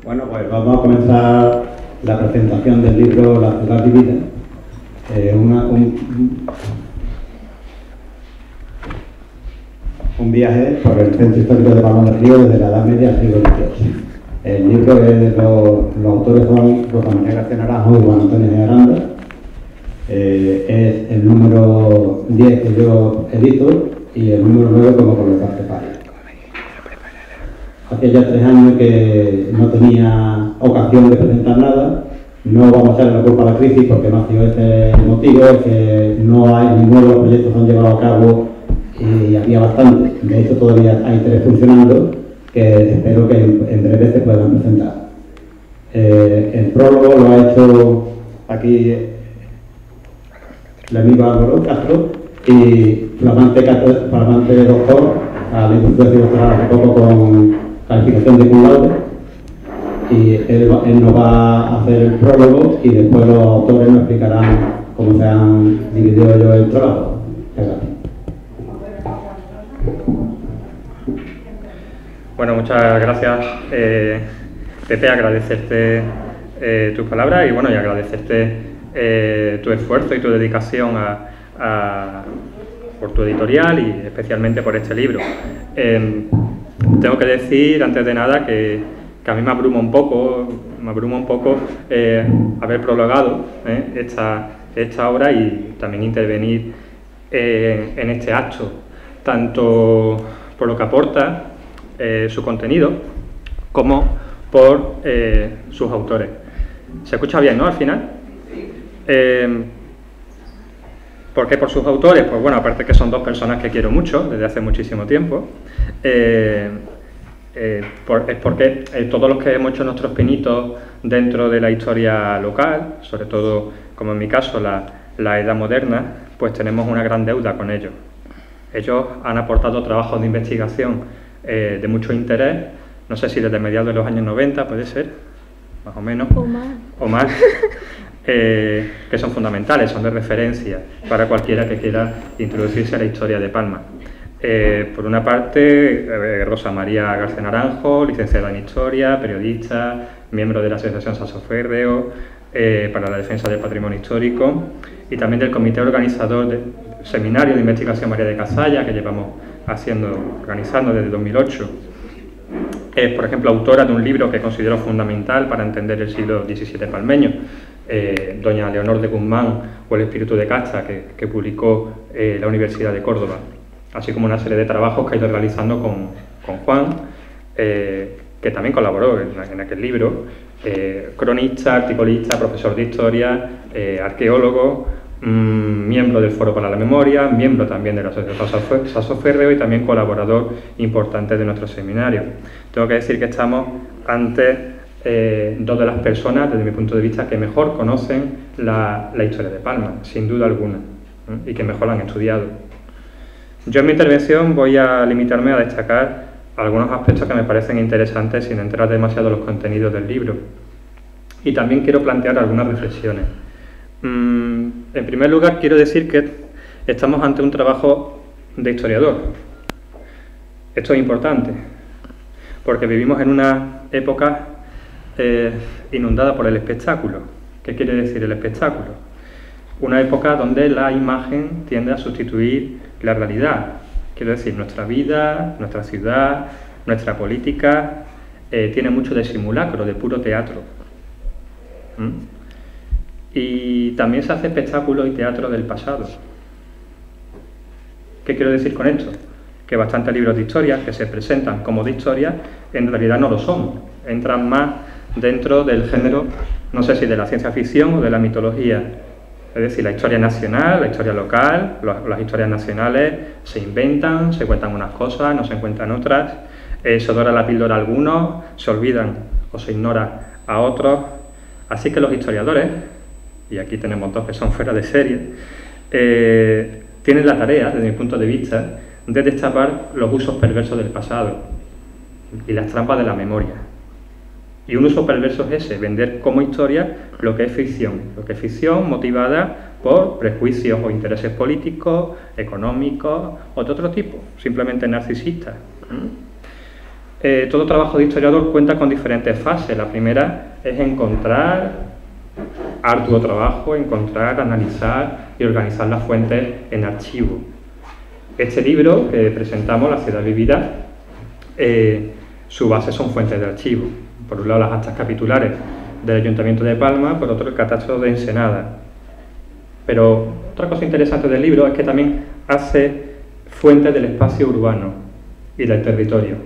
Bueno, pues vamos a comenzar la presentación del libro La ciudad divina. Un viaje por el centro histórico de Palma del Río desde la Edad Media al siglo XVIII. El libro es de los autores son Rosa María García Naranjo y Juan Antonio de Aranda. Es el número 10 que yo edito y el número 9 como colector de París. Hace ya 3 años que no tenía ocasión de presentar nada. No vamos a echarle la culpa a la crisis porque no ha sido ese el motivo, es que no hay ninguno de los proyectos que han llevado a cabo y había bastante. De hecho, todavía hay 3 funcionando que espero que en breve se puedan presentar. El prólogo lo ha hecho aquí el amigo Álvaro Castro y flamante doctor, a la institución de doctorado hace poco con calificación de cum laude, y él nos va a hacer el prólogo y después los autores nos explicarán cómo se han dividido ellos el trabajo. Gracias. Bueno, muchas gracias, Pepe, agradecerte tus palabras y bueno, y agradecerte tu esfuerzo y tu dedicación por tu editorial y especialmente por este libro. Tengo que decir, antes de nada, que a mí me abruma un poco haber prologado esta obra y también intervenir en este acto, tanto por lo que aporta su contenido como por sus autores. ¿Se escucha bien, no, al final? ¿Por qué por sus autores? Pues bueno, aparte que son 2 personas que quiero mucho desde hace muchísimo tiempo, es porque todos los que hemos hecho nuestros pinitos dentro de la historia local, sobre todo, como en mi caso, la edad moderna, pues tenemos una gran deuda con ellos. Ellos han aportado trabajos de investigación de mucho interés, no sé si desde mediados de los años 90, puede ser, más o menos, o más. Que son fundamentales, son de referencia para cualquiera que quiera introducirse a la historia de Palma. Por una parte, Rosa María García Naranjo, licenciada en Historia, periodista, miembro de la Asociación Saso-Férreo para la Defensa del Patrimonio Histórico y también del comité organizador del Seminario de Investigación María de Cazalla, que llevamos organizando desde 2008. Es, por ejemplo, autora de un libro que considero fundamental para entender el siglo XVII palmeño, Doña Leonor de Guzmán o El espíritu de Casta, que publicó la Universidad de Córdoba, así como una serie de trabajos que ha ido realizando con Juan, que también colaboró en aquel libro, cronista, articulista, profesor de historia, arqueólogo, miembro del Foro para la Memoria, miembro también de la Asociación Saso-Férreo y también colaborador importante de nuestro seminario. Tengo que decir que estamos ante 2 de las personas, desde mi punto de vista, que mejor conocen la historia de Palma, sin duda alguna, y que mejor la han estudiado. Yo en mi intervención voy a limitarme a destacar algunos aspectos que me parecen interesantes sin entrar demasiado en los contenidos del libro. Y también quiero plantear algunas reflexiones. En primer lugar, quiero decir que estamos ante un trabajo de historiador. Esto es importante, porque vivimos en una época inundada por el espectáculo. ¿Qué quiere decir el espectáculo? Una época donde la imagen tiende a sustituir la realidad. Quiero decir, nuestra vida, nuestra ciudad, nuestra política tiene mucho de simulacro, de puro teatro. Y también se hace espectáculo y teatro del pasado. ¿Qué quiero decir con esto? Que bastantes libros de historia que se presentan como de historia en realidad no lo son. Entran más dentro del género, no sé si de la ciencia ficción o de la mitología. Es decir, la historia nacional, la historia local, las historias nacionales se inventan, se cuentan unas cosas, no se cuentan otras, se dora la píldora a algunos, se olvidan o se ignora a otros. Así que los historiadores, y aquí tenemos 2 que son fuera de serie, tienen la tarea, desde mi punto de vista, de destapar los usos perversos del pasado y las trampas de la memoria. Y un uso perverso es ese, vender como historia lo que es ficción motivada por prejuicios o intereses políticos, económicos o de otro tipo, simplemente narcisistas. todo trabajo de historiador cuenta con diferentes fases. La primera es encontrar, arduo trabajo, encontrar, analizar y organizar las fuentes en archivo. Este libro que presentamos, La ciudad vivida, su base son fuentes de archivo. Por un lado las actas capitulares del Ayuntamiento de Palma, por otro el catastro de Ensenada. Pero otra cosa interesante del libro es que también hace fuentes del espacio urbano y del territorio.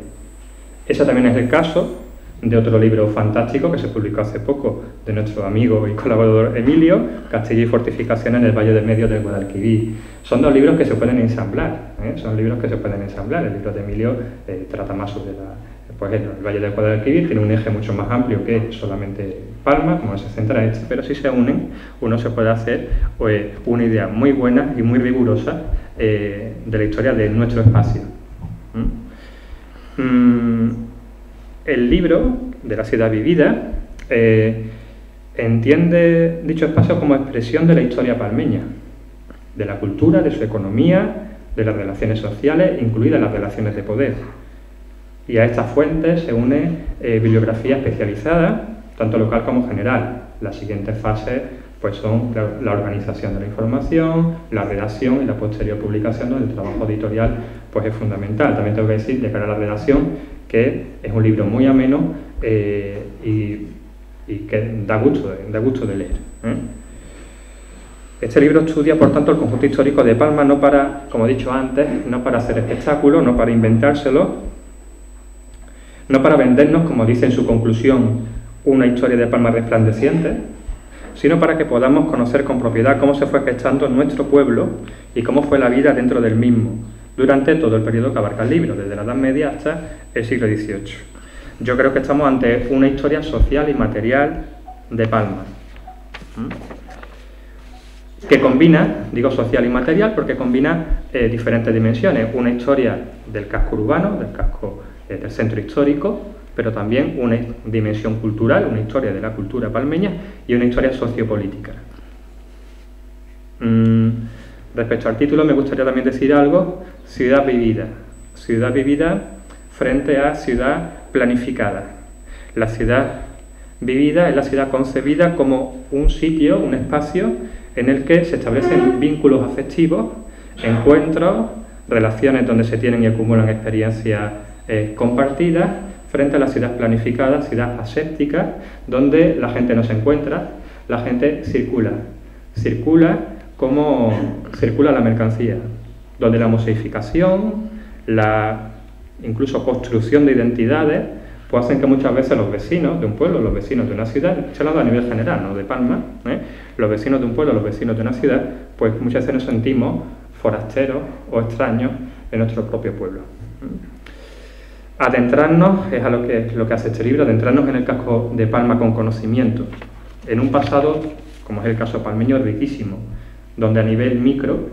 Ese también es el caso de otro libro fantástico que se publicó hace poco de nuestro amigo y colaborador Emilio, Castillo y fortificaciones en el Valle del Medio del Guadalquivir. Son dos libros que se pueden ensamblar, son libros que se pueden ensamblar. El libro de Emilio trata más sobre el Valle del Guadalquivir, tiene un eje mucho más amplio que solamente Palma, como se centra este, pero si se unen, uno se puede hacer una idea muy buena y muy rigurosa de la historia de nuestro espacio. El libro de La ciudad vivida entiende dicho espacio como expresión de la historia palmeña, de la cultura, de su economía, de las relaciones sociales, incluidas las relaciones de poder. Y a estas fuentes se une bibliografía especializada, tanto local como general. Las siguientes fases pues, son la organización de la información, la redacción y la posterior publicación, donde el trabajo editorial pues, es fundamental. También tengo que decir, de cara a la redacción, que es un libro muy ameno y que da gusto de leer. Este libro estudia, por tanto, el conjunto histórico de Palma, no para, como he dicho antes, no para hacer espectáculo, no para inventárselo, no para vendernos, como dice en su conclusión, una historia de Palma resplandeciente, sino para que podamos conocer con propiedad cómo se fue gestando nuestro pueblo y cómo fue la vida dentro del mismo, durante todo el periodo que abarca el libro, desde la Edad Media hasta el siglo XVIII. Yo creo que estamos ante una historia social y material de Palma, que combina, digo social y material, porque combina diferentes dimensiones. Una historia del casco urbano, del casco del centro histórico, pero también una dimensión cultural, una historia de la cultura palmeña y una historia sociopolítica. Respecto al título me gustaría también decir algo: ciudad vivida. Ciudad vivida frente a ciudad planificada. La ciudad vivida es la ciudad concebida como un sitio, un espacio en el que se establecen vínculos afectivos, encuentros, relaciones donde se tienen y acumulan experiencias compartidas, frente a la ciudad planificada, ciudad aséptica, donde la gente no se encuentra, la gente circula como circula la mercancía, donde la moseificación, la incluso construcción de identidades, pues hacen que muchas veces los vecinos de un pueblo, los vecinos de una ciudad, estoy hablando a nivel general, no de Palma, los vecinos de un pueblo, los vecinos de una ciudad, pues muchas veces nos sentimos forasteros o extraños en nuestro propio pueblo. Adentrarnos es a lo que hace este libro, adentrarnos en el casco de Palma con conocimiento, en un pasado, como es el caso palmeño, riquísimo, donde a nivel micro,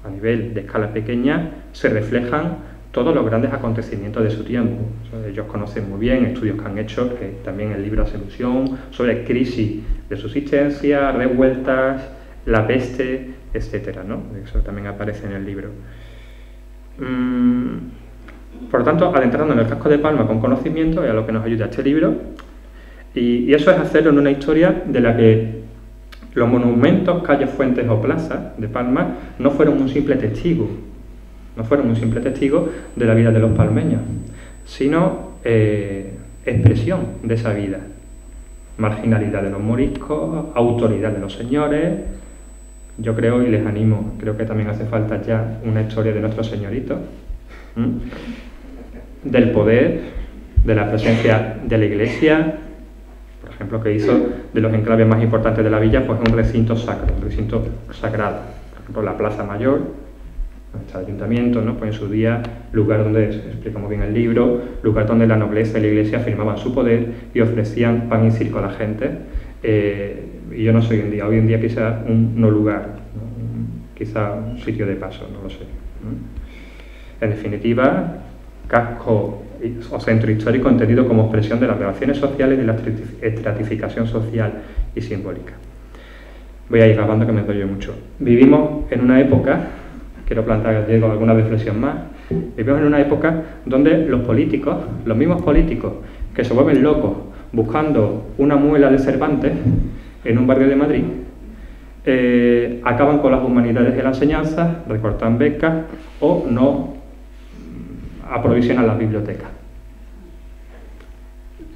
a nivel de escala pequeña, se reflejan todos los grandes acontecimientos de su tiempo. O sea, ellos conocen muy bien estudios que han hecho, que también el libro hace alusión, sobre crisis de subsistencia, revueltas, la peste, etcétera, ¿no? Eso también aparece en el libro. Por lo tanto, adentrarnos en el casco de Palma con conocimiento es a lo que nos ayuda este libro, y eso es hacerlo en una historia de la que los monumentos, calles, fuentes o plazas de Palma no fueron un simple testigo, de la vida de los palmeños, sino expresión de esa vida. Marginalidad de los moriscos, autoridad de los señores. Yo creo, y les animo, creo que también hace falta ya una historia de nuestros señoritos, del poder, de la presencia de la Iglesia, por ejemplo, que hizo de los enclaves más importantes de la villa pues un recinto sacro, un recinto sagrado. Por ejemplo, la Plaza Mayor, nuestro ayuntamiento, ¿no? Pues en su día, lugar donde, explicamos bien el libro, lugar donde la nobleza y la Iglesia afirmaban su poder y ofrecían pan y circo a la gente. Y yo no sé hoy en día quizá un no lugar, ¿no? Quizá un sitio de paso, no lo sé. En definitiva, casco o centro histórico entendido como expresión de las relaciones sociales y de la estratificación social y simbólica. Voy a ir grabando que me enrollo mucho. Vivimos en una época, quiero plantear, Diego, alguna reflexión más, Vivimos en una época donde los políticos, los mismos políticos que se vuelven locos buscando una muela de Cervantes en un barrio de Madrid, acaban con las humanidades de la enseñanza, recortan becas o no aprovisionan las bibliotecas.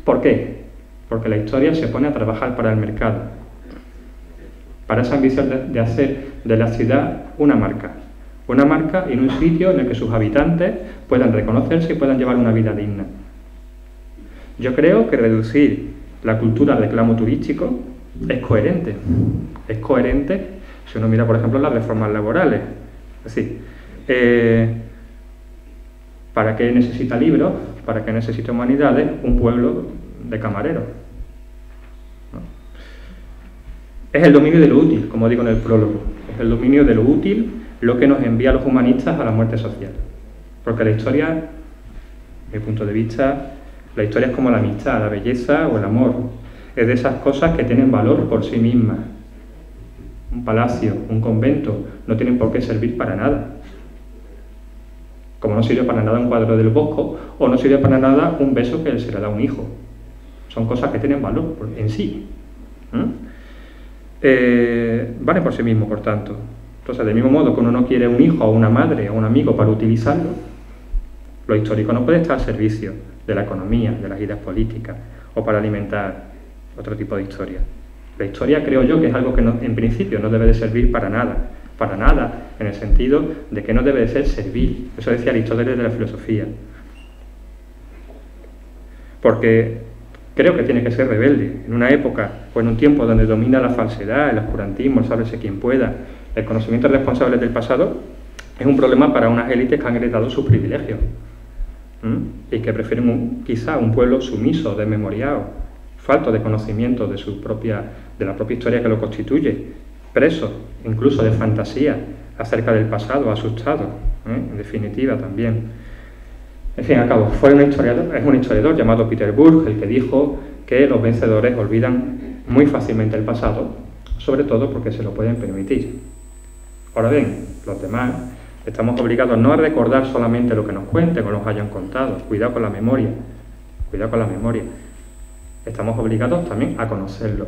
¿Por qué? Porque la historia se pone a trabajar para el mercado, para esa ambición de hacer de la ciudad una marca en un sitio en el que sus habitantes puedan reconocerse y puedan llevar una vida digna. Yo creo que reducir la cultura al reclamo turístico es coherente. Es coherente si uno mira, por ejemplo, las reformas laborales. Es decir, ¿para qué necesita libros? ¿Para qué necesita humanidades? Un pueblo de camareros, ¿no? Es el dominio de lo útil, como digo en el prólogo. Es el dominio de lo útil lo que nos envía a los humanistas a la muerte social. Porque la historia, desde mi punto de vista, la historia es como la amistad, la belleza o el amor. Es de esas cosas que tienen valor por sí mismas. Un palacio, un convento, no tienen por qué servir para nada. Como no sirve para nada un cuadro del Bosco, o no sirve para nada un beso que se le da a un hijo. Son cosas que tienen valor en sí. Valen por sí mismo, por tanto. Entonces, del mismo modo que uno no quiere un hijo, o una madre, o un amigo para utilizarlo, lo histórico no puede estar al servicio de la economía, de las ideas políticas, o para alimentar otro tipo de historia. La historia, creo yo, que es algo que en principio no debe de servir para nada, en el sentido de que no debe de ser servil. Eso decía Aristóteles de la filosofía. Porque creo que tiene que ser rebelde, en una época o en un tiempo donde domina la falsedad, el oscurantismo, el sálvese quien pueda, el conocimiento responsable del pasado, es un problema para unas élites que han heredado sus privilegios y que prefieren quizá un pueblo sumiso, desmemoriado, falto de conocimiento de la propia historia que lo constituye, preso incluso de fantasía acerca del pasado, asustado, en definitiva también. En fin, acabo. Es un historiador llamado Peter Burke el que dijo que los vencedores olvidan muy fácilmente el pasado, sobre todo porque se lo pueden permitir. Ahora bien, los demás estamos obligados no a recordar solamente lo que nos cuenten o nos hayan contado. Cuidado con la memoria. Cuidado con la memoria. Estamos obligados también a conocerlo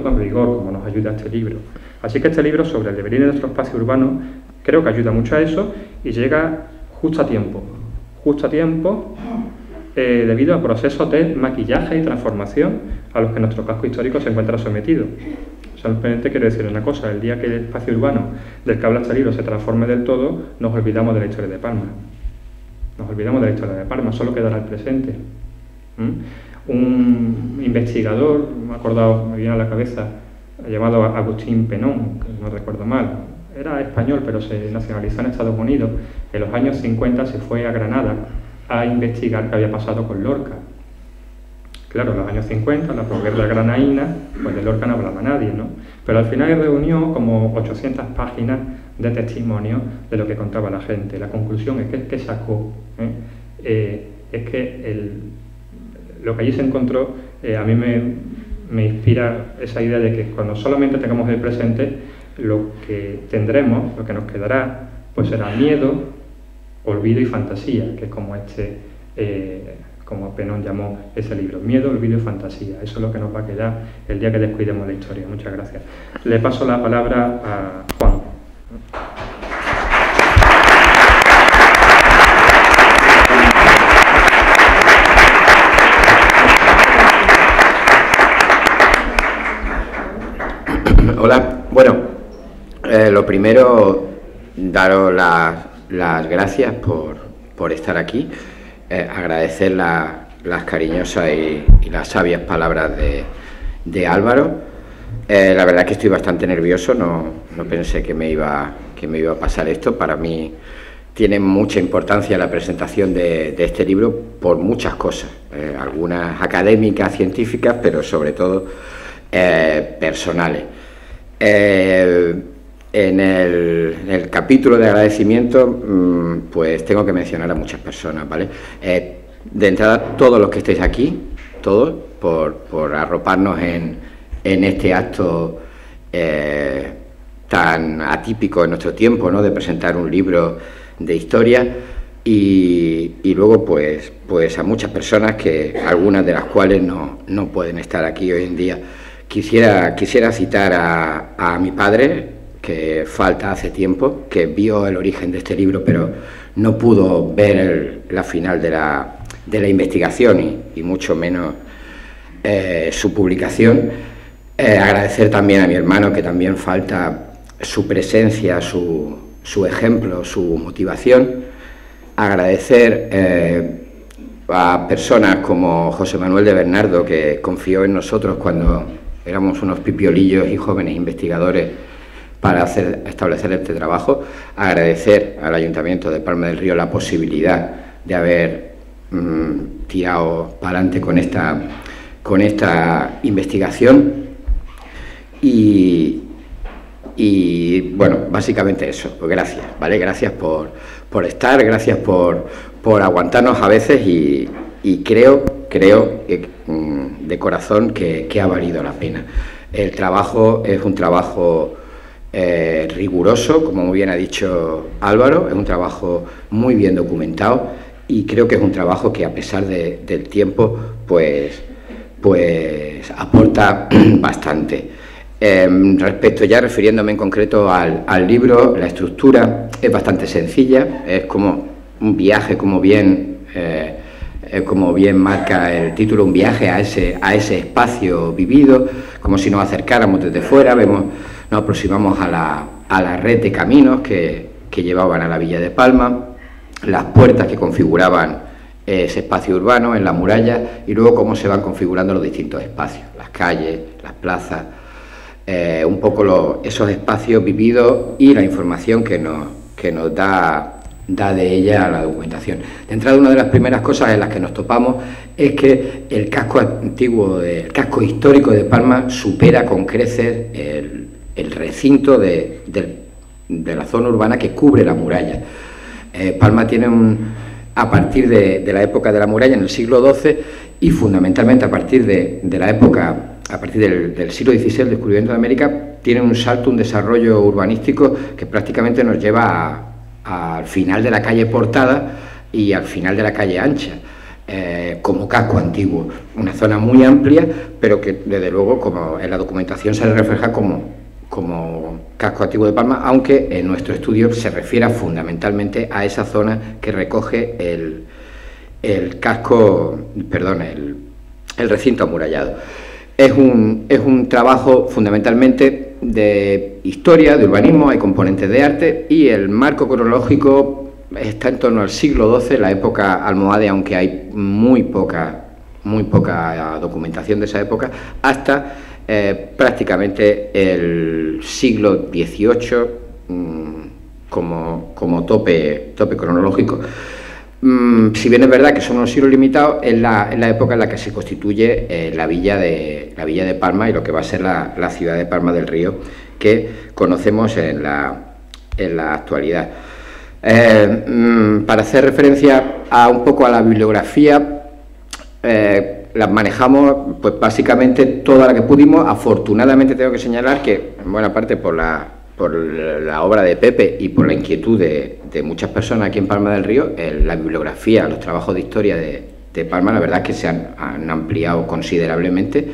con rigor, como nos ayuda este libro. Así que este libro sobre el devenir de nuestro espacio urbano creo que ayuda mucho a eso y llega justo a tiempo debido a procesos de maquillaje y transformación a los que nuestro casco histórico se encuentra sometido. Simplemente quiero decir una cosa: el día que el espacio urbano del que habla este libro se transforme del todo, nos olvidamos de la historia de Palma. Solo quedará el presente. Un investigador, me viene a la cabeza, llamado Agustín Penón, que no recuerdo mal, era español pero se nacionalizó en Estados Unidos, en los años 50 se fue a Granada a investigar qué había pasado con Lorca. Claro, en los años 50, la posguerra granaína, pues de Lorca no hablaba nadie, ¿no? Pero al final reunió como 800 páginas de testimonio de lo que contaba la gente. La conclusión es que sacó, es que lo que allí se encontró, a mí me inspira esa idea de que cuando solamente tengamos el presente, lo que tendremos, lo que nos quedará, pues será miedo, olvido y fantasía, que es como como Penón llamó ese libro: miedo, olvido y fantasía. Eso es lo que nos va a quedar el día que descuidemos la historia. Muchas gracias. Le paso la palabra a Juan. Hola, bueno, lo primero, daros las gracias por estar aquí, agradecer las cariñosas y las sabias palabras de Álvaro. La verdad es que estoy bastante nervioso, no pensé que me iba a pasar esto. Para mí tiene mucha importancia la presentación de este libro por muchas cosas, algunas académicas, científicas, pero sobre todo personales. En el capítulo de agradecimiento, pues tengo que mencionar a muchas personas, ¿vale? De entrada, todos los que estáis aquí, todos, por arroparnos en este acto tan atípico en nuestro tiempo, ¿no?, de presentar un libro de historia. y luego pues a muchas personas, que algunas de las cuales no pueden estar aquí hoy en día. Quisiera citar a mi padre, que falta hace tiempo, que vio el origen de este libro, pero no pudo ver la final de la investigación y mucho menos su publicación. Agradecer también a mi hermano, que también falta su presencia, su ejemplo, su motivación. Agradecer a personas como José Manuel de Bernardo, que confió en nosotros cuando éramos unos pipiolillos y jóvenes investigadores para establecer este trabajo. Agradecer al Ayuntamiento de Palma del Río la posibilidad de haber tirado para adelante con esta investigación. Y bueno, básicamente eso. Pues gracias, ¿vale? Gracias por estar, gracias por aguantarnos a veces y creo de corazón que ha valido la pena. El trabajo es un trabajo riguroso, como muy bien ha dicho Álvaro, es un trabajo muy bien documentado y creo que es un trabajo que, a pesar del tiempo, pues aporta bastante. Respecto, ya refiriéndome en concreto al libro, la estructura es bastante sencilla, es como un viaje, como bien marca el título, un viaje a ese espacio vivido, como si nos acercáramos desde fuera. Nos aproximamos a la red de caminos que llevaban a la villa de Palma, las puertas que configuraban ese espacio urbano en la muralla, y luego cómo se van configurando los distintos espacios, las calles, las plazas, un poco esos espacios vividos y la información que nos da de ella la documentación. De entrada, una de las primeras cosas en las que nos topamos es que el casco antiguo, el casco histórico de Palma, supera con creces el recinto de la zona urbana que cubre la muralla. Palma tiene a partir de la época de la muralla, en el siglo XII, y fundamentalmente a partir del siglo XVI, el descubrimiento de América, tiene un salto, un desarrollo urbanístico que prácticamente nos lleva al final de la calle Portada y al final de la calle Ancha, como casco antiguo. Una zona muy amplia, pero que desde luego, como en la documentación se refleja como casco antiguo de Palma, aunque en nuestro estudio se refiere fundamentalmente a esa zona que recoge el recinto amurallado. Es un trabajo fundamentalmente de historia, de urbanismo, hay componentes de arte, y el marco cronológico está en torno al siglo XII, la época almohade, aunque hay muy poca documentación de esa época, hasta prácticamente el siglo XVIII como tope cronológico. Si bien es verdad que son unos siglos limitados, es la época en la que se constituye la villa de Palma y lo que va a ser la ciudad de Palma del Río, que conocemos en la actualidad. Para hacer referencia un poco a la bibliografía, las manejamos pues básicamente toda la que pudimos. Afortunadamente tengo que señalar que, en buena parte por la obra de Pepe y por la inquietud de muchas personas aquí en Palma del Río, la bibliografía, los trabajos de historia de Palma, la verdad es que se han ampliado considerablemente,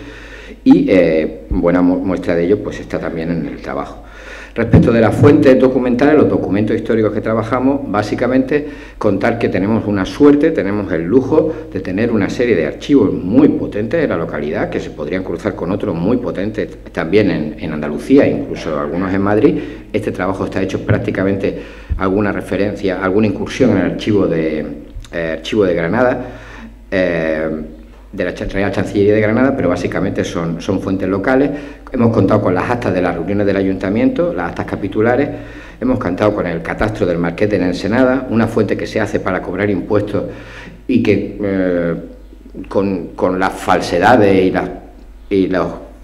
y buena muestra de ello pues está también en el trabajo. Respecto de las fuentes documentales, los documentos históricos que trabajamos, básicamente contar que tenemos una suerte, tenemos el lujo de tener una serie de archivos muy potentes de la localidad, que se podrían cruzar con otros muy potentes también en Andalucía, incluso algunos en Madrid. Este trabajo está hecho prácticamente alguna referencia, alguna incursión en el archivo de Granada, de la Real Chancillería de Granada, pero básicamente son fuentes locales. Hemos contado con las actas de las reuniones del Ayuntamiento, las actas capitulares. Hemos contado con el catastro del Marqués de la Ensenada, una fuente que se hace para cobrar impuestos y que con las falsedades y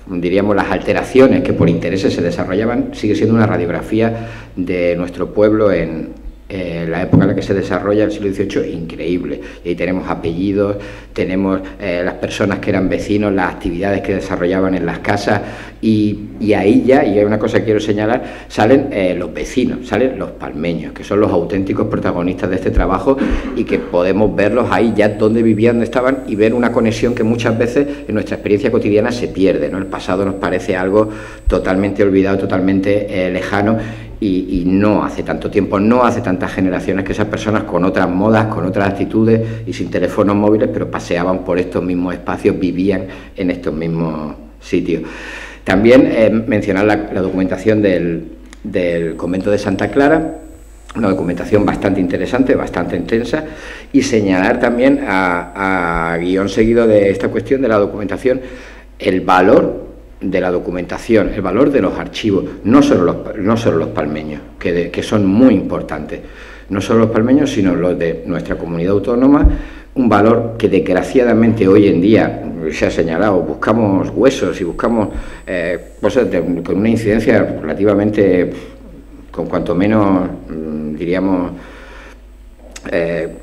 diríamos las alteraciones que por intereses se desarrollaban, sigue siendo una radiografía de nuestro pueblo en la época en la que se desarrolla el siglo XVIII, increíble. Y ahí tenemos apellidos, tenemos las personas que eran vecinos, las actividades que desarrollaban en las casas, y ahí ya, y hay una cosa que quiero señalar, salen los vecinos, salen los palmeños, que son los auténticos protagonistas de este trabajo, y que podemos verlos ahí ya donde vivían, donde estaban, y ver una conexión que muchas veces en nuestra experiencia cotidiana se pierde, ¿no? El pasado nos parece algo totalmente olvidado, totalmente lejano, y no hace tanto tiempo, no hace tantas generaciones que esas personas con otras modas, con otras actitudes y sin teléfonos móviles, pero paseaban por estos mismos espacios, vivían en estos mismos sitios. También mencionar la documentación del convento de Santa Clara, una documentación bastante interesante, bastante intensa, y señalar también, a guión seguido de esta cuestión de la documentación, el valor de la documentación, el valor de los archivos, no solo los palmeños, que son muy importantes, no solo los palmeños, sino los de nuestra comunidad autónoma, un valor que desgraciadamente hoy en día se ha señalado, buscamos huesos y buscamos cosas con una incidencia relativamente, con cuanto menos, diríamos,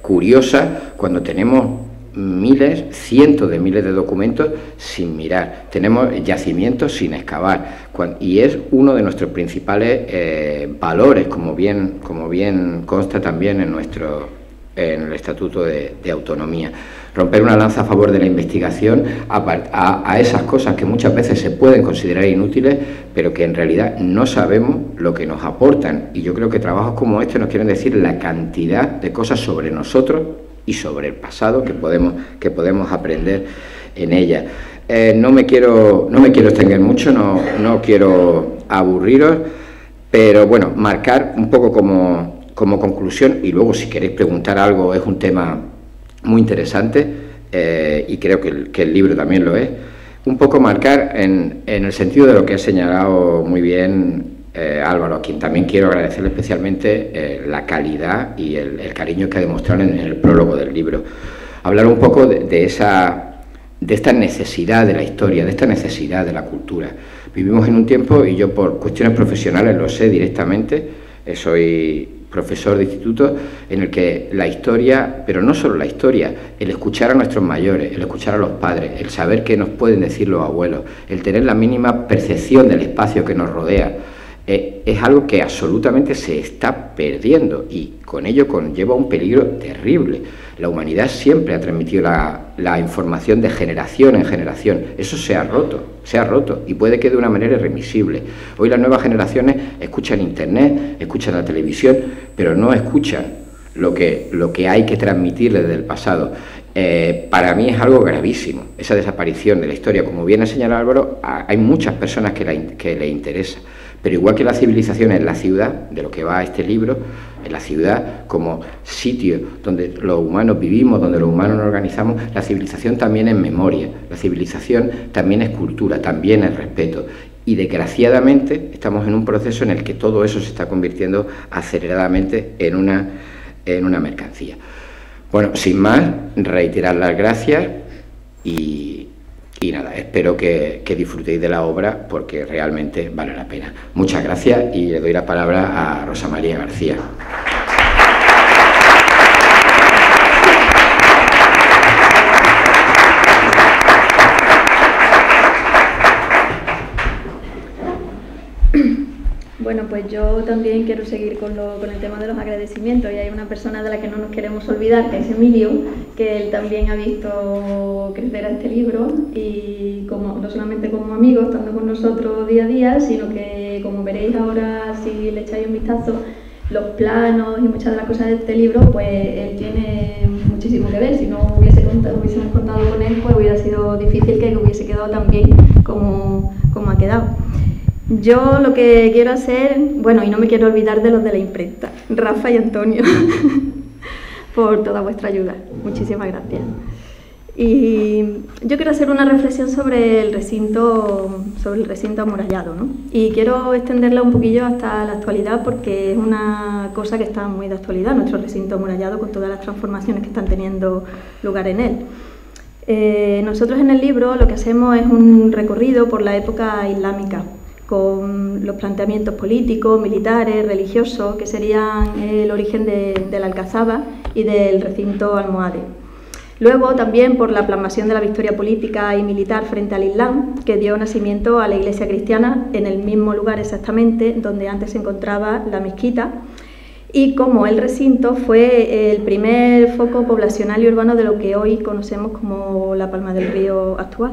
curiosa, cuando tenemos miles, cientos de miles de documentos sin mirar, tenemos yacimientos sin excavar, y es uno de nuestros principales valores, como bien consta también en el Estatuto de Autonomía. Romper una lanza a favor de la investigación a esas cosas que muchas veces se pueden considerar inútiles, pero que en realidad no sabemos lo que nos aportan, y yo creo que trabajos como este nos quieren decir la cantidad de cosas sobre nosotros y sobre el pasado que podemos aprender en ella. No me quiero extender mucho, no quiero aburriros, pero bueno, marcar un poco como conclusión, y luego si queréis preguntar algo, es un tema muy interesante, y creo que el libro también lo es, un poco marcar en el sentido de lo que ha señalado muy bien Álvaro, a quien también quiero agradecerle especialmente la calidad y el cariño que ha demostrado en el prólogo del libro. Hablar un poco de esta necesidad de la historia, de esta necesidad de la cultura. Vivimos en un tiempo, y yo por cuestiones profesionales lo sé directamente, soy profesor de instituto, en el que la historia, pero no solo la historia, el escuchar a nuestros mayores, el escuchar a los padres, el saber qué nos pueden decir los abuelos, el tener la mínima percepción del espacio que nos rodea, es algo que absolutamente se está perdiendo, y con ello conlleva un peligro terrible. La humanidad siempre ha transmitido la información de generación en generación. Eso se ha roto, y puede que de una manera irremisible. Hoy las nuevas generaciones escuchan internet, escuchan la televisión, pero no escuchan lo que hay que transmitir desde el pasado. Para mí es algo gravísimo, esa desaparición de la historia. Como bien ha señalado Álvaro, hay muchas personas que le interesa. Pero igual que la civilización en la ciudad, de lo que va este libro, en la ciudad como sitio donde los humanos vivimos, donde los humanos nos organizamos, la civilización también es memoria, la civilización también es cultura, también es respeto. Y desgraciadamente estamos en un proceso en el que todo eso se está convirtiendo aceleradamente en una mercancía. Bueno, sin más, reiterar las gracias y nada, espero que disfrutéis de la obra, porque realmente vale la pena. Muchas gracias, y le doy la palabra a Rosa María García. Bueno, pues yo también quiero seguir con el tema de los agradecimientos, y hay una persona de la que no nos queremos olvidar, que es Emilio, que él también ha visto crecer a este libro, y no solamente como amigo, estando con nosotros día a día, sino que, como veréis ahora, si le echáis un vistazo, los planos y muchas de las cosas de este libro, pues él tiene muchísimo que ver. Si no hubiésemos contado con él, pues hubiera sido difícil que hubiese quedado tan bien como ha quedado. Yo lo que quiero hacer, bueno, y no me quiero olvidar de los de la imprenta, Rafa y Antonio, por toda vuestra ayuda. Muchísimas gracias. Y yo quiero hacer una reflexión sobre el recinto amurallado, ¿no? Y quiero extenderla un poquillo hasta la actualidad, porque es una cosa que está muy de actualidad, nuestro recinto amurallado, con todas las transformaciones que están teniendo lugar en él. Nosotros en el libro lo que hacemos es un recorrido por la época islámica, con los planteamientos políticos, militares, religiosos, que serían el origen de la Alcazaba y del recinto almohade. Luego también por la plasmación de la victoria política y militar frente al Islam, que dio nacimiento a la iglesia cristiana en el mismo lugar exactamente donde antes se encontraba la mezquita, y como el recinto fue el primer foco poblacional y urbano de lo que hoy conocemos como la Palma del Río actual.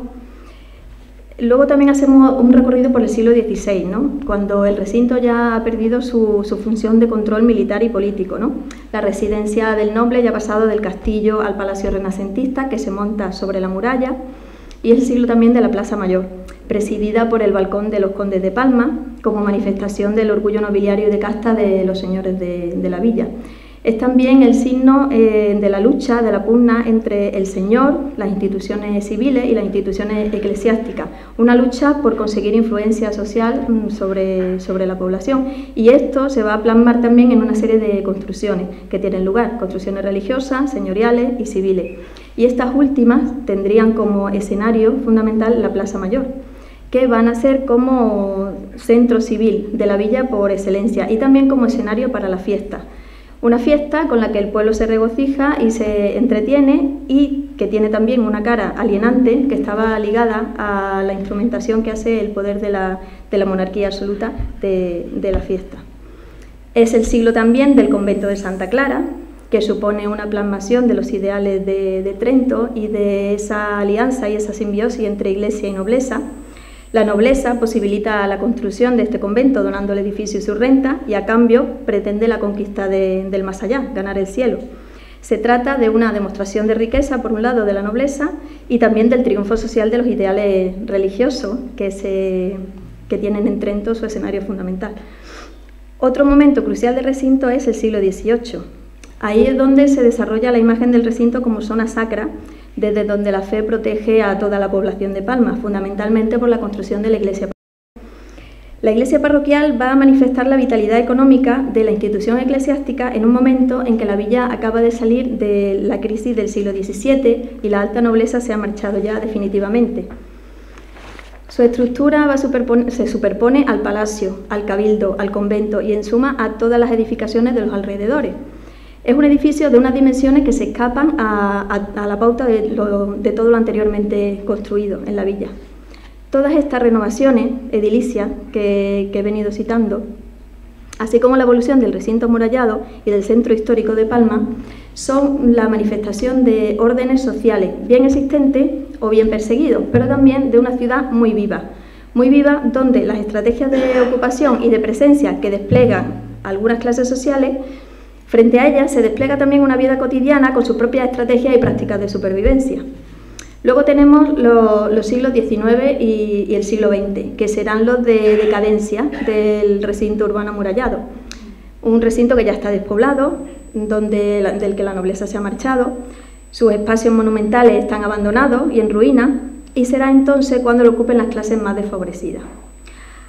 Luego también hacemos un recorrido por el siglo XVI, ¿no? Cuando el recinto ya ha perdido su función de control militar y político, ¿no? La residencia del noble ya ha pasado del castillo al palacio renacentista, que se monta sobre la muralla, y el siglo también de la Plaza Mayor, presidida por el balcón de los condes de Palma, como manifestación del orgullo nobiliario y de casta de los señores de la villa. Es también el signo de la lucha, de la pugna entre el señor, las instituciones civiles y las instituciones eclesiásticas. Una lucha por conseguir influencia social sobre la población. Y esto se va a plasmar también en una serie de construcciones que tienen lugar, construcciones religiosas, señoriales y civiles. Y estas últimas tendrían como escenario fundamental la Plaza Mayor, que van a ser como centro civil de la villa por excelencia y también como escenario para la fiesta. Una fiesta con la que el pueblo se regocija y se entretiene y que tiene también una cara alienante que estaba ligada a la instrumentación que hace el poder de la monarquía absoluta de la fiesta. Es el siglo también del convento de Santa Clara, que supone una plasmación de los ideales de Trento y de esa alianza y esa simbiosis entre iglesia y nobleza. La nobleza posibilita la construcción de este convento donando el edificio y su renta y a cambio pretende la conquista del más allá, ganar el cielo. Se trata de una demostración de riqueza, por un lado, de la nobleza y también del triunfo social de los ideales religiosos que tienen en Trento su escenario fundamental. Otro momento crucial del recinto es el siglo XVIII. Ahí es donde se desarrolla la imagen del recinto como zona sacra, desde donde la fe protege a toda la población de Palma, fundamentalmente por la construcción de la iglesia parroquial. La iglesia parroquial va a manifestar la vitalidad económica de la institución eclesiástica en un momento en que la villa acaba de salir de la crisis del siglo XVII y la alta nobleza se ha marchado ya definitivamente. Su estructura se superpone al palacio, al cabildo, al convento y en suma a todas las edificaciones de los alrededores. Es un edificio de unas dimensiones que se escapan a la pauta de todo lo anteriormente construido en la villa. Todas estas renovaciones edilicias que he venido citando, así como la evolución del recinto amurallado y del centro histórico de Palma, son la manifestación de órdenes sociales, bien existentes o bien perseguidos, pero también de una ciudad muy viva donde las estrategias de ocupación y de presencia que desplegan algunas clases sociales, frente a ellas se despliega también una vida cotidiana con sus propias estrategias y prácticas de supervivencia. Luego tenemos los siglos XIX y el siglo XX, que serán los de decadencia del recinto urbano amurallado. Un recinto que ya está despoblado, del que la nobleza se ha marchado, sus espacios monumentales están abandonados y en ruina, y será entonces cuando lo ocupen las clases más desfavorecidas.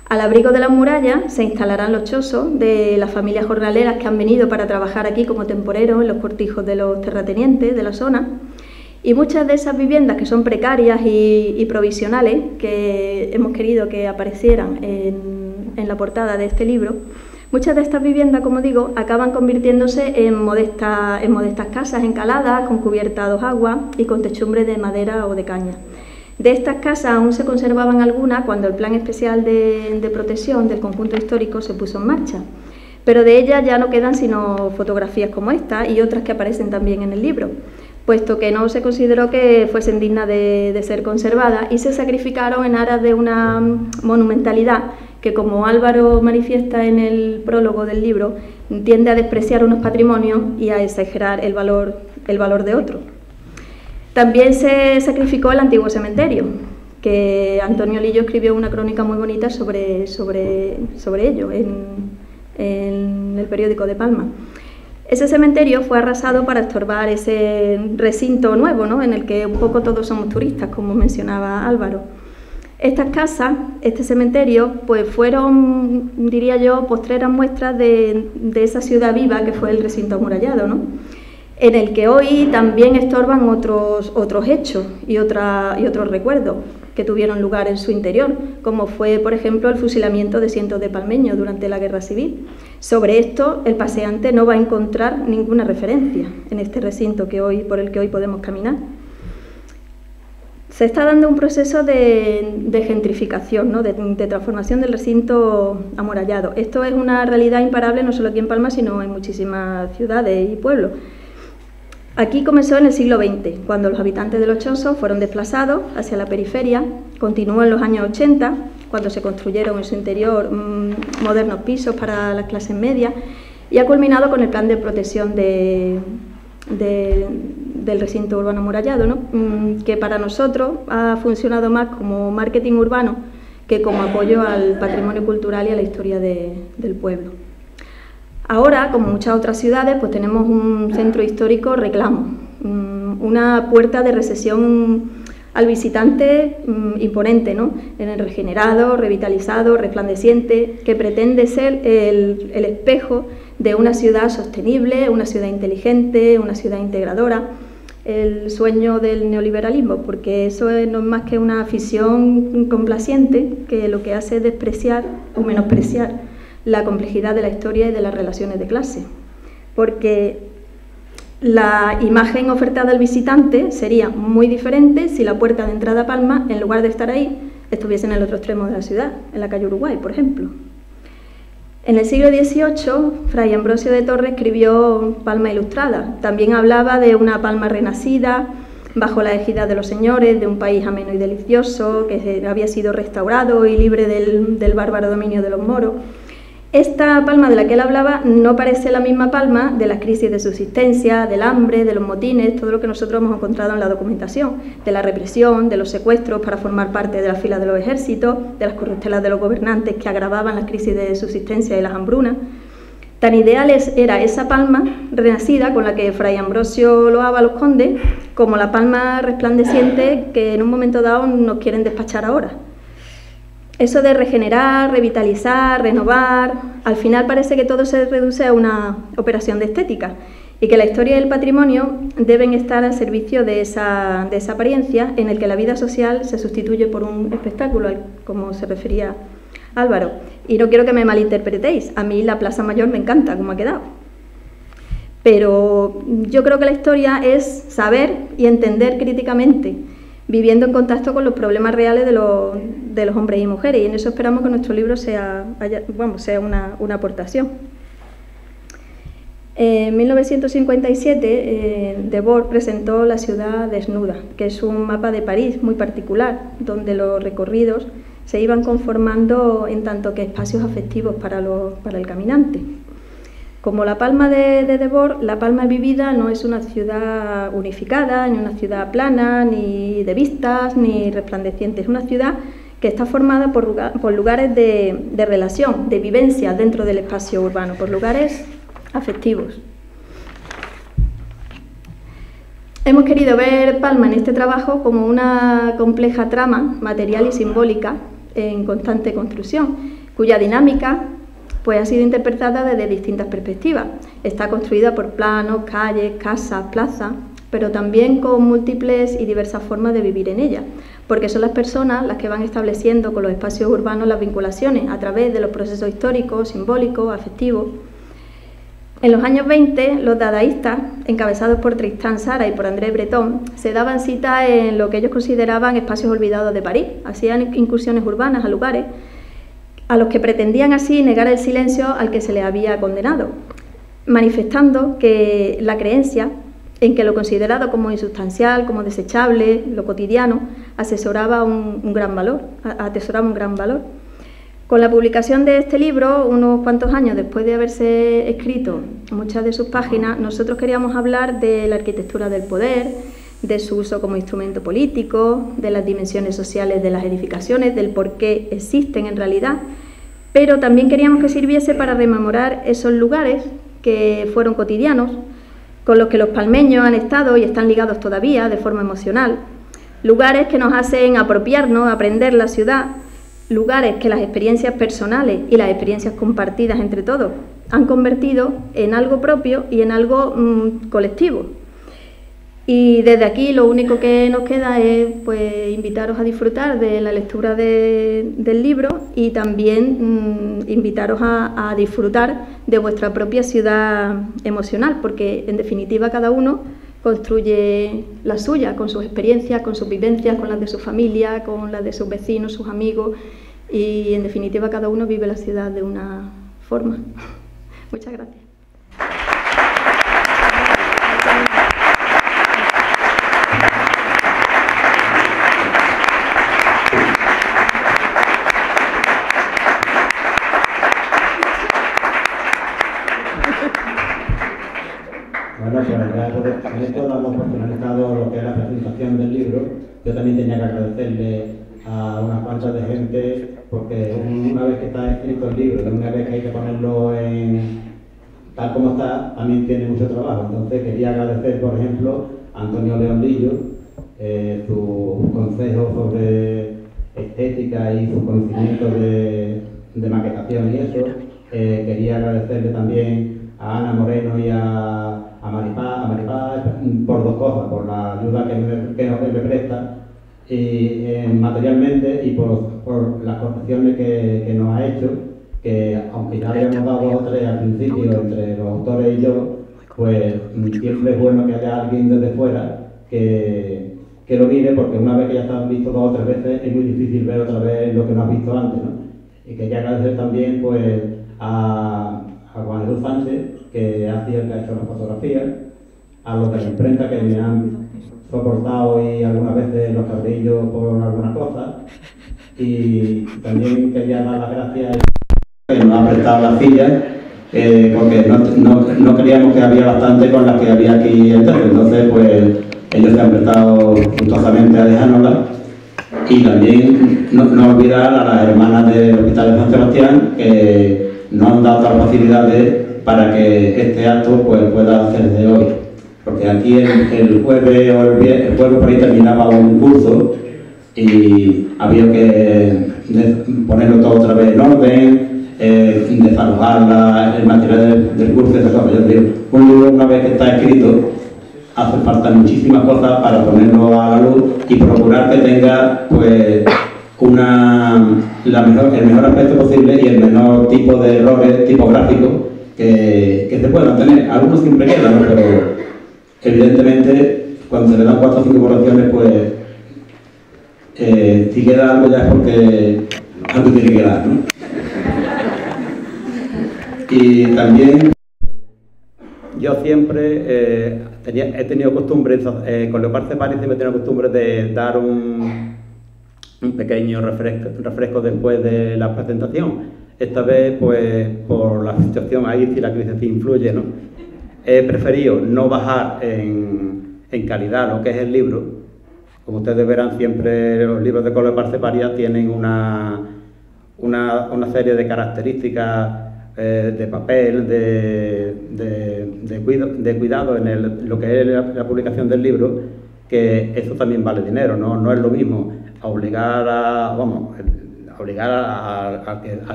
Al abrigo de la muralla se instalarán los chozos de las familias jornaleras que han venido para trabajar aquí como temporeros en los cortijos de los terratenientes de la zona, y muchas de esas viviendas que son precarias y provisionales, que hemos querido que aparecieran en la portada de este libro, muchas de estas viviendas, como digo, acaban convirtiéndose en modestas casas encaladas, con cubierta a dos aguas y con techumbre de madera o de caña. De estas casas aún se conservaban algunas cuando el Plan Especial de Protección del Conjunto Histórico se puso en marcha, pero de ellas ya no quedan sino fotografías como esta y otras que aparecen también en el libro, puesto que no se consideró que fuesen dignas de ser conservadas y se sacrificaron en aras de una monumentalidad que, como Álvaro manifiesta en el prólogo del libro, tiende a despreciar unos patrimonios y a exagerar el valor de otros. También se sacrificó el antiguo cementerio, que Antonio Lillo escribió una crónica muy bonita sobre ello en el periódico de Palma. Ese cementerio fue arrasado para estorbar ese recinto nuevo, ¿no?, en el que un poco todos somos turistas, como mencionaba Álvaro. Estas casas, este cementerio, pues fueron, diría yo, postreras muestras de esa ciudad viva que fue el recinto amurallado, ¿no? en el que hoy también estorban otros hechos y otros recuerdos que tuvieron lugar en su interior, como fue, por ejemplo, el fusilamiento de cientos de palmeños durante la Guerra Civil. Sobre esto, el paseante no va a encontrar ninguna referencia en este recinto por el que hoy podemos caminar. Se está dando un proceso de gentrificación, ¿no? de transformación del recinto amurallado. Esto es una realidad imparable no solo aquí en Palma, sino en muchísimas ciudades y pueblos. Aquí comenzó en el siglo XX, cuando los habitantes de Los Chozos fueron desplazados hacia la periferia, continuó en los años 80, cuando se construyeron en su interior modernos pisos para las clases medias, y ha culminado con el plan de protección del recinto urbano amurallado, ¿no? Que para nosotros ha funcionado más como marketing urbano que como apoyo al patrimonio cultural y a la historia del pueblo. Ahora, como muchas otras ciudades, pues tenemos un centro histórico reclamo, una puerta de recepción al visitante imponente, ¿no? En el regenerado, revitalizado, resplandeciente, que pretende ser el espejo de una ciudad sostenible, una ciudad inteligente, una ciudad integradora, el sueño del neoliberalismo, porque eso no es más que una afición complaciente que lo que hace es despreciar o menospreciar la complejidad de la historia y de las relaciones de clase, porque la imagen ofertada al visitante sería muy diferente si la puerta de entrada a Palma, en lugar de estar ahí, estuviese en el otro extremo de la ciudad, en la calle Uruguay, por ejemplo. En el siglo XVIII, Fray Ambrosio de Torres escribió Palma Ilustrada. También hablaba de una Palma renacida, bajo la égida de los señores, de un país ameno y delicioso, que había sido restaurado y libre del bárbaro dominio de los moros. Esta Palma de la que él hablaba no parece la misma Palma de las crisis de subsistencia, del hambre, de los motines, todo lo que nosotros hemos encontrado en la documentación, de la represión, de los secuestros para formar parte de las filas de los ejércitos, de las corruptelas de los gobernantes que agravaban las crisis de subsistencia y las hambrunas. Tan ideal era esa Palma renacida con la que Fray Ambrosio loaba a los condes, como la Palma resplandeciente que en un momento dado nos quieren despachar ahora. Eso de regenerar, revitalizar, renovar, al final parece que todo se reduce a una operación de estética y que la historia y el patrimonio deben estar al servicio de esa apariencia en el que la vida social se sustituye por un espectáculo, como se refería Álvaro. Y no quiero que me malinterpretéis, a mí la Plaza Mayor me encanta como ha quedado. Pero yo creo que la historia es saber y entender críticamente, viviendo en contacto con los problemas reales de los hombres y mujeres, y en eso esperamos que nuestro libro sea una aportación. En 1957, Debord presentó La ciudad desnuda, que es un mapa de París muy particular, donde los recorridos se iban conformando en tanto que espacios afectivos para el caminante. Como la Palma de Debord, la Palma vivida no es una ciudad unificada, ni una ciudad plana, ni de vistas, ni resplandeciente. Es una ciudad que está formada por lugares de relación, de vivencia dentro del espacio urbano, por lugares afectivos. Hemos querido ver Palma en este trabajo como una compleja trama material y simbólica en constante construcción, cuya dinámica pues ha sido interpretada desde distintas perspectivas. Está construida por planos, calles, casas, plazas, pero también con múltiples y diversas formas de vivir en ella, porque son las personas las que van estableciendo con los espacios urbanos las vinculaciones a través de los procesos históricos, simbólicos, afectivos. En los años 20, los dadaístas, encabezados por Tristan Tzara y por André Breton, se daban cita en lo que ellos consideraban espacios olvidados de París. Hacían incursiones urbanas a lugares a los que pretendían así negar el silencio al que se les había condenado, manifestando que la creencia en que lo considerado como insustancial, como desechable, lo cotidiano, atesoraba un gran valor. Con la publicación de este libro, unos cuantos años después de haberse escrito muchas de sus páginas, nosotros queríamos hablar de la arquitectura del poder, de su uso como instrumento político, de las dimensiones sociales de las edificaciones, del por qué existen en realidad, pero también queríamos que sirviese para rememorar esos lugares que fueron cotidianos, con los que los palmeños han estado y están ligados todavía de forma emocional, lugares que nos hacen apropiarnos, aprender la ciudad, lugares que las experiencias personales y las experiencias compartidas entre todos han convertido en algo propio y en algo colectivo. Y desde aquí lo único que nos queda es pues invitaros a disfrutar de la lectura del libro y también invitaros a disfrutar de vuestra propia ciudad emocional, porque en definitiva cada uno construye la suya, con sus experiencias, con sus vivencias, con las de su familia, con las de sus vecinos, sus amigos, y en definitiva cada uno vive la ciudad de una forma. Muchas gracias. Bueno, pues ya con esto damos por finalizado lo que es la presentación del libro. Yo también tenía que agradecerle a unas cuantas de gente, porque una vez que está escrito el libro y una vez que hay que ponerlo en tal como está, también tiene mucho trabajo. Entonces quería agradecer, por ejemplo, a Antonio León Lillo, sus consejos sobre estética y sus conocimientos de maquetación y eso. Quería agradecerle también a Ana Moreno y a Maripaz por dos cosas, por la ayuda que me presta y, materialmente, y por las correcciones que nos ha hecho, que aunque ya habíamos dado 2 o 3 al principio entre los autores y yo, pues siempre es bueno que haya alguien desde fuera que lo mire, porque una vez que ya está visto 2 o 3 veces es muy difícil ver otra vez lo que no has visto antes, ¿no? Y quería agradecer también pues a Juan Jesús Sánchez, que ha sido el que ha hecho las fotografías, a los de la imprenta que me han soportado y algunas veces los cabrillos por algunas cosas, y también quería dar las gracias a que nos ha prestado las sillas, porque no creíamos que había bastante con las que había aquí entonces pues ellos se han prestado gustosamente a dejárnoslas. Y también no olvidar a las hermanas del Hospital de San Sebastián, que nos han dado todas las facilidades para que este acto pues pueda hacerse hoy, porque aquí el jueves o el jueves por ahí terminaba un curso y había que ponerlo todo otra vez en orden, desalojar el material del curso y esas cosas. Yo digo, un libro una vez que está escrito hace falta muchísimas cosas para ponerlo a la luz y procurar que tenga pues el mejor aspecto posible y el menor tipo de errores tipográficos que se puedan tener. Algunos siempre quedan, ¿no? Pero evidentemente cuando se le dan 4 o 5 correcciones, pues si queda algo ya es porque algo tiene que quedar, ¿no? Y también yo siempre he tenido costumbre, con Leopard Cepari siempre he tenido costumbre de dar un pequeño refresco después de la presentación. Esta vez, pues, por la situación ahí, si la crisis influye, ¿no? He preferido no bajar en calidad lo que es el libro. Como ustedes verán, siempre los libros de Leopard Cepari tienen una serie de características de papel, de cuidado en lo que es la publicación del libro, que eso también vale dinero, no es lo mismo obligar al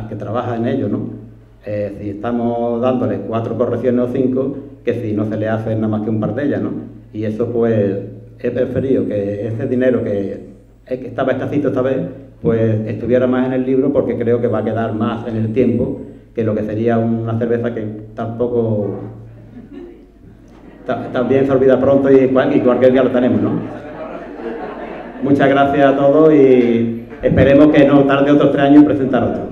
que trabaja en ello, ¿no? Si estamos dándole 4 correcciones o 5, que si no se le hace nada más que un par de ellas, ¿no? Y eso pues he preferido que ese dinero que estaba escasito esta vez, pues estuviera más en el libro, porque creo que va a quedar más en el tiempo que lo que sería una cerveza que tampoco también se olvida pronto y cualquier día lo tenemos, ¿no? Muchas gracias a todos y esperemos que no tarde otros 3 años en presentar otro.